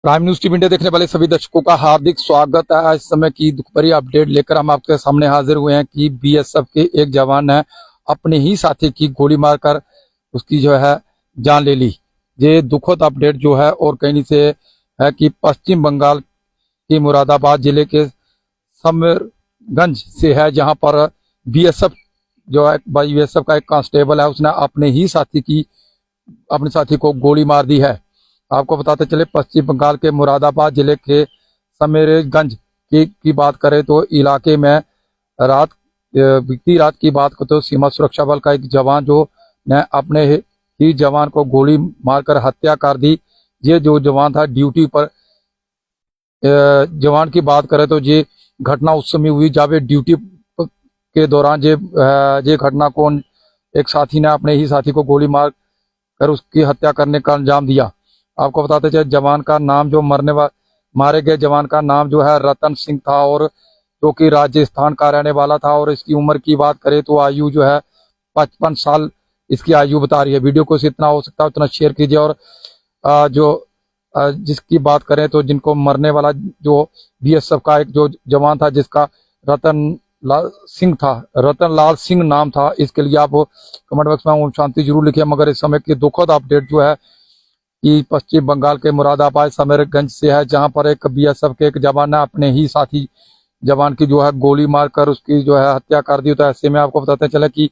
Prime news TV India देखने वाले सभी दर्शकों का हार्दिक स्वागत है। इस समय की दुख भरी अपडेट लेकर हम आपके सामने हाजिर हुए हैं कि बीएसएफ के एक जवान ने अपने ही साथी की गोली मारकर उसकी जो है जान ले ली। ये दुखद अपडेट जो है और कहीं से है कि पश्चिम बंगाल की मुरादाबाद जिले के समरगंज से है, जहां पर बीएसएफ जो है बीएसएफ का एक कांस्टेबल है, उसने अपने साथी को गोली मार दी है। आपको बताते चले पश्चिम बंगाल के मुरादाबाद जिले के समरगंज की बात करें तो इलाके में बीती रात की बात को तो सीमा सुरक्षा बल का एक जवान जो ने अपने ही जवान को गोली मारकर हत्या कर दी। ये जो जवान था ड्यूटी पर, जवान की बात करें तो ये घटना उस समय हुई जब ये ड्यूटी के दौरान ये घटना को एक साथी ने अपने ही साथी को गोली मार कर उसकी हत्या करने का अंजाम दिया। आपको बताते चले जवान का नाम जो मारे गए जवान का नाम जो है रतन सिंह था और जो कि राजस्थान का रहने वाला था। और इसकी उम्र की बात करें तो आयु जो है 55 साल इसकी आयु बता रही है। वीडियो को जितना हो सकता है उतना शेयर कीजिए। और जिसकी बात करें तो जिनको मरने वाला जो बीएसएफ का एक जो जवान था जिसका रतन लाल सिंह नाम था, इसके लिए आप कमेंट बॉक्स में ओम शांति जरूर लिखिए। मगर इस समय की दुखद अपडेट जो है कि पश्चिम बंगाल के मुरादाबाद समरगंज से है, जहां पर एक बीएसएफ के एक जवान ने अपने ही साथी जवान की जो है गोली मारकर उसकी जो है हत्या कर दी। तो ऐसे में आपको बताते चले कि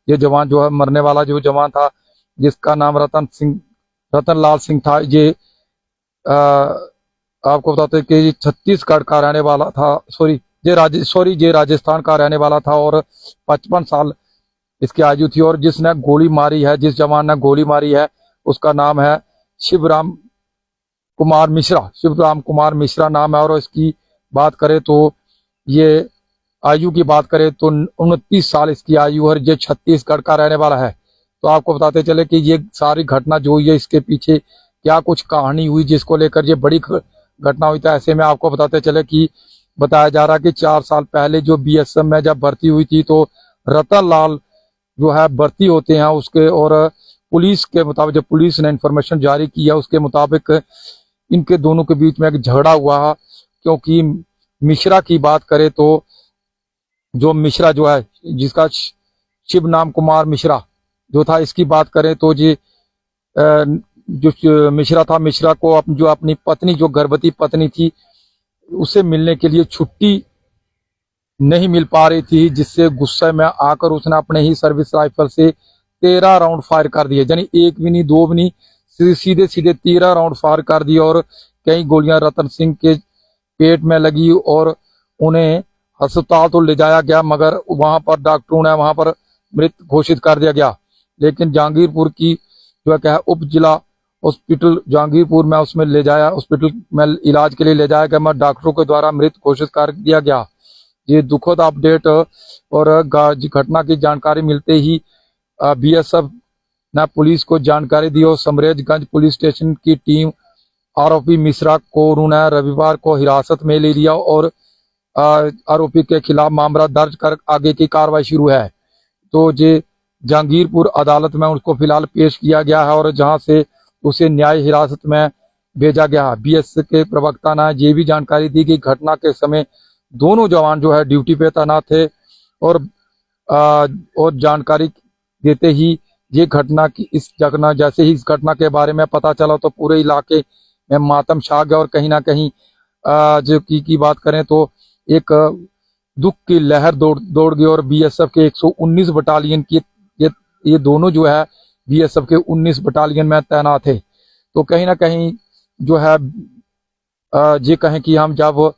ये जवान जो है मरने वाला जो जवान था जिसका नाम रतन लाल सिंह था, ये आपको बताते कि ये छत्तीसगढ़ का रहने वाला था। ये राजस्थान का रहने वाला था और 55 साल इसकी आयु थी। और जिसने गोली मारी है, जिस जवान ने गोली मारी है, उसका नाम है शिवराम कुमार मिश्रा नाम है। और इसकी बात करें तो ये आयु की बात करें तो 29 साल इसकी आयु है। ये छत्तीसगढ़ का रहने वाला है। तो आपको बताते चले कि ये सारी घटना जो हुई है इसके पीछे क्या कुछ कहानी हुई जिसको लेकर ये बड़ी घटना हुई। था ऐसे में आपको बताते चले कि बताया जा रहा कि 4 साल पहले जो बीएसएफ में जब भर्ती हुई थी तो रतन लाल जो है भर्ती होते हैं उसके, और पुलिस के मुताबिक जब पुलिस ने इंफॉर्मेशन जारी की है उसके मुताबिक इनके दोनों के बीच में एक झगड़ा हुआ। क्योंकि मिश्रा की बात करें तो जो मिश्रा जो है जिसका शिवराम कुमार मिश्रा जो था, इसकी बात करें तो जी जो मिश्रा था, मिश्रा को जो अपनी पत्नी जो गर्भवती पत्नी थी उसे मिलने के लिए छुट्टी नहीं मिल पा रही थी, जिससे गुस्से में आकर उसने अपने ही सर्विस राइफल से 13 राउंड फायर कर दिए। यानी एक भी नहीं दो भी नहीं, सीधे 13 राउंड फायर कर दिए। और कई गोलियां रतन सिंह के पेट में लगी और उन्हें अस्पताल तो ले जाया गया, मगर वहां पर डॉक्टरों ने वहां पर मृत घोषित कर दिया गया। लेकिन जहांगीरपुर की जो है क्या उप जिला हॉस्पिटल जहांगीरपुर में उसमें ले जाया, हॉस्पिटल में इलाज के लिए ले जाया गया, मगर डॉक्टरों के द्वारा मृत घोषित कर दिया गया। ये दुखद अपडेट और घटना की जानकारी मिलते ही बीएसएफ ने पुलिस को जानकारी दी और समरगंज पुलिस स्टेशन की टीम आरोपी मिश्रा को उन्होंने रविवार को हिरासत में ले लिया और आरोपी के खिलाफ मामला दर्ज कर आगे की कार्रवाई शुरू है। तो ये जहांगीरपुर अदालत में उसको फिलहाल पेश किया गया है और जहां से उसे न्याय हिरासत में भेजा गया है। बीएसएफ के प्रवक्ता ने ये भी जानकारी दी कि घटना के समय दोनों जवान जो है ड्यूटी पे तैनात थे और जानकारी देते ही ये घटना की जैसे ही इस घटना के बारे में पता चला तो पूरे इलाके में मातम छा गया। और कहीं ना कहीं जो की बात करें तो एक दुख की लहर दौड़ गई और बीएसएफ के 119 बटालियन की ये दोनों जो है बीएसएफ के 19 बटालियन में तैनात थे। तो कहीं ना कहीं जो है ये कहें कि हम जब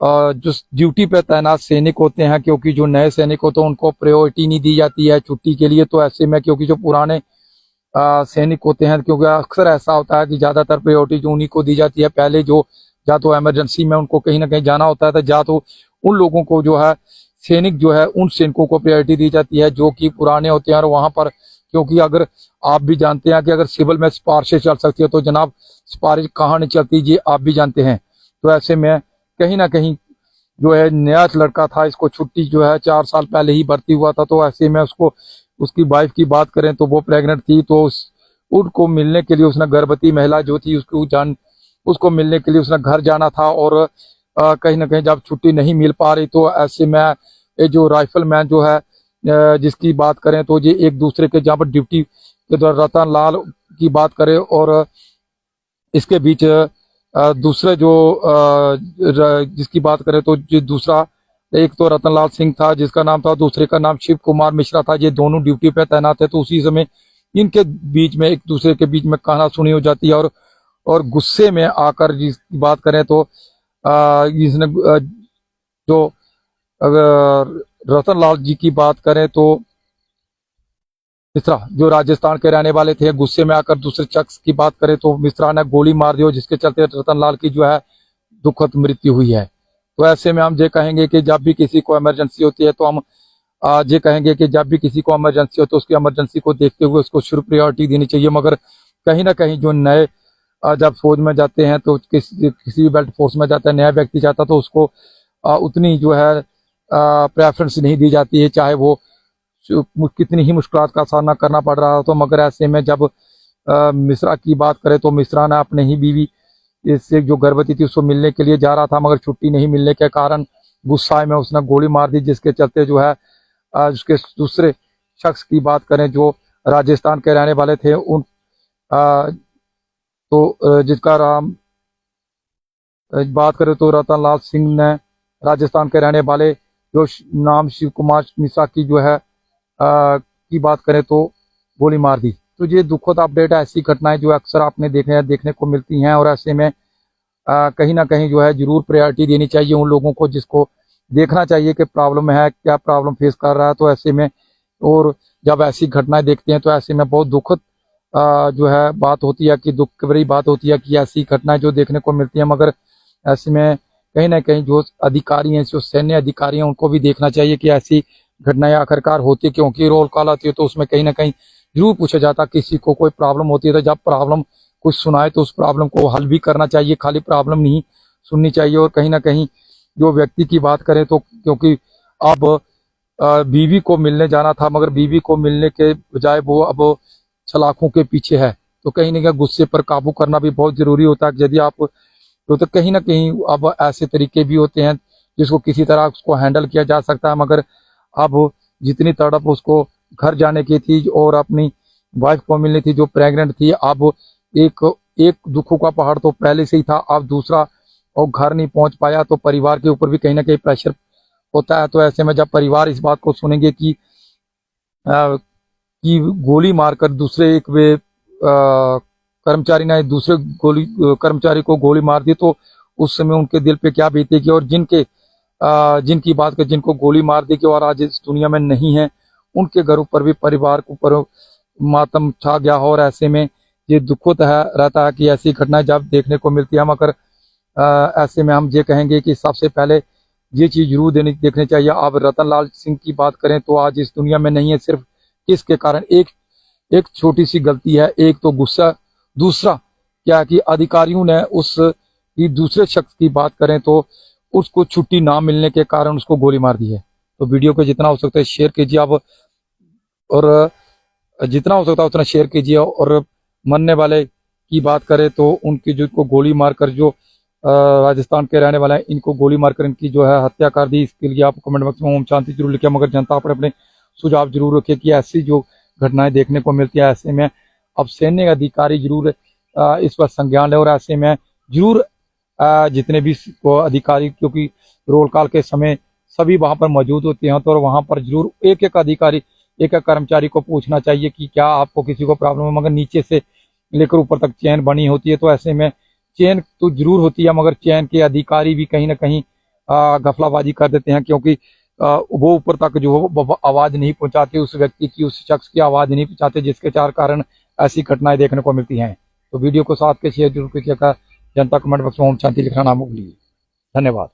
जो ड्यूटी पे तैनात सैनिक होते हैं, क्योंकि जो नए सैनिक होते हैं उनको प्रायोरिटी नहीं दी जाती है छुट्टी के लिए। तो ऐसे में क्योंकि जो पुराने सैनिक होते हैं, क्योंकि अक्सर ऐसा होता है कि ज्यादातर प्रायोरिटी जो उन्हीं को दी जाती है। पहले जो या तो इमरजेंसी में उनको कहीं ना कहीं जाना होता है, या तो उन लोगों को जो है सैनिक जो है उन सैनिकों को प्रायोरिटी दी जाती है जो कि पुराने होते हैं। और वहां पर क्योंकि अगर आप भी जानते हैं कि अगर सिविल में सिफारिशें चल सकती है तो जनाब सिफारिश कहाँ नहीं चलती, ये आप भी जानते हैं। तो ऐसे में कहीं ना कहीं जो है नया लड़का था, इसको छुट्टी जो है 4 साल पहले ही भर्ती हुआ था। तो ऐसे में उसकी वाइफ की बात करें तो वो प्रेग्नेंट थी, तो उनको मिलने के लिए उसने गर्भवती महिला जो थी उसको मिलने के लिए उसने घर जाना था, और कहीं ना कहीं जब छुट्टी नहीं मिल पा रही तो ऐसे में ये जो राइफलमैन जो है, जिसकी बात करें तो ये एक दूसरे के जहाँ पर ड्यूटी के दौरान रतन लाल की बात करें, और इसके बीच दूसरे जो जिसकी बात करें तो जो दूसरा, एक तो रतनलाल सिंह था जिसका नाम था, दूसरे का नाम शिव कुमार मिश्रा था। ये दोनों ड्यूटी पे तैनात है। तो उसी समय इनके बीच में एक दूसरे के बीच में कहासुनी हो जाती है, और गुस्से में आकर जिसकी बात करें तो इसने जो रतनलाल जी की बात करें तो मिश्रा जो राजस्थान के रहने वाले थे, गुस्से में आकर दूसरे शख्स की बात करें तो मिश्रा ने गोली मार दी, जिसके चलते रतनलाल की जो है दुखद मृत्यु हुई है। तो ऐसे में हम ये कहेंगे कि जब भी किसी को इमरजेंसी होती है तो हम ये कहेंगे कि जब भी किसी को इमरजेंसी हो तो उसकी इमरजेंसी को देखते हुए उसको शुरू प्रायोरिटी देनी चाहिए। मगर कहीं ना कहीं जो नए जब फौज में जाते हैं तो किसी भी बेल्ट फोर्स में जाता है नया व्यक्ति जाता तो उसको उतनी जो है प्रेफरेंस नहीं दी जाती है, चाहे वो कितनी ही मुश्किलात का सामना करना पड़ रहा हो। तो मगर ऐसे में जब मिश्रा की बात करें तो मिश्रा ने अपने ही बीवी इससे जो गर्भवती थी उसको मिलने के लिए जा रहा था, मगर छुट्टी नहीं मिलने के कारण गुस्साए में उसने गोली मार दी, जिसके चलते जो है उसके दूसरे शख्स की बात करें जो राजस्थान के रहने वाले थे उन जिसका नाम बात करें तो रतनलाल सिंह ने राजस्थान के रहने वाले जो नाम शिव कुमार मिश्रा की जो है की बात करें तो गोली मार दी। तो ये दुखद अपडेट है, ऐसी घटनाएं जो अक्सर आपने देखने को मिलती हैं, और ऐसे में कहीं ना कहीं जो है जरूर प्रायोरिटी देनी चाहिए उन लोगों को जिसको देखना चाहिए कि प्रॉब्लम है, क्या प्रॉब्लम फेस कर रहा है। तो ऐसे में और जब ऐसी घटनाएं देखते हैं तो ऐसे में बहुत दुखद जो है बात होती है कि दुख की बड़ी बात होती है कि ऐसी घटनाएं जो देखने को मिलती है। मगर ऐसे में कहीं ना कहीं जो अधिकारी हैं, जो सैन्य अधिकारी हैं, उनको भी देखना चाहिए कि ऐसी घटनाएं आखिरकार होती है, क्योंकि रोल कॉल आती है तो उसमें कहीं ना कहीं जरूर पूछा जाता किसी को कोई प्रॉब्लम होती है तो जब प्रॉब्लम कुछ सुनाए तो उस प्रॉब्लम को हल भी करना चाहिए, खाली प्रॉब्लम नहीं सुननी चाहिए। और कहीं ना कहीं जो व्यक्ति की बात करें तो क्योंकि अब बीवी को मिलने जाना था, मगर बीवी को मिलने के बजाय वो अब सलाखों के पीछे है, तो कहीं ना कहीं गुस्से पर काबू करना भी बहुत जरूरी होता है। यदि आप तो कहीं ना कहीं अब ऐसे तरीके भी होते हैं जिसको किसी तरह उसको हैंडल किया जा सकता है, मगर अब जितनी तड़प उसको घर जाने की थी और अपनी वाइफ को मिलनी थी जो प्रेग्नेंट थी, अब एक दुखों का पहाड़ तो पहले से ही था, अब दूसरा और घर नहीं पहुंच पाया तो परिवार के ऊपर भी कहीं ना कहीं प्रेशर होता है। तो ऐसे में जब परिवार इस बात को सुनेंगे कि गोली मारकर दूसरे एक वे कर्मचारी ने दूसरे कर्मचारी को गोली मार दी तो उस समय उनके दिल पे क्या बीतेगी, और जिनकी बात कर जिनको गोली मार दी कि और आज इस दुनिया में नहीं है, उनके घरों पर भी परिवार के ऊपर मातम छा गया हो। और ऐसे में ये दुखद है रहता है कि ऐसी घटनाएं जब देखने को मिलती है। मगर ऐसे में हम ये कहेंगे कि सबसे पहले ये चीज जरूर देखनी चाहिए। अब रतनलाल सिंह की बात करें तो आज इस दुनिया में नहीं है, सिर्फ किसके कारण, एक छोटी सी गलती है, एक तो गुस्सा, दूसरा क्या कि अधिकारियों ने दूसरे शख्स की बात करें तो उसको छुट्टी ना मिलने के कारण उसको गोली मार दी है। तो वीडियो को जितना हो सकता है शेयर कीजिए आप, और जितना हो सकता है उतना शेयर कीजिए। और मरने वाले की बात करें तो उनकी जो गोली मारकर जो राजस्थान के रहने वाले हैं, इनको गोली मारकर इनकी जो है हत्या कर दी। इसके लिए आप कमेंट बॉक्स में ओम शांति जरूर लिखिए। मगर जनता अपने सुझाव जरूर रखिए कि ऐसी जो घटनाएं देखने को मिलती है, ऐसे में अब सैन्य अधिकारी जरूर इस पर संज्ञान ले, और ऐसे में जरूर जितने भी अधिकारी, क्योंकि रोल कॉल के समय सभी वहां पर मौजूद होते हैं, तो वहां पर जरूर एक एक अधिकारी, एक एक कर्मचारी को पूछना चाहिए कि क्या आपको किसी को प्रॉब्लम है। मगर नीचे से लेकर ऊपर तक चेन बनी होती है, तो ऐसे में चेन तो जरूर होती है, मगर चेन के अधिकारी भी कहीं ना कहीं गफलाबाजी कर देते हैं, क्योंकि वो ऊपर तक जो आवाज नहीं पहुंचाते, उस व्यक्ति की, उस शख्स की आवाज नहीं पहुंचाते, जिसके चार कारण ऐसी घटनाएं देखने को मिलती हैं। तो वीडियो को साथ के शेयर जरूर कीजिएगा। जनता कमेंट बॉक्स में ओम शांति लिखना ना भूलिए। धन्यवाद।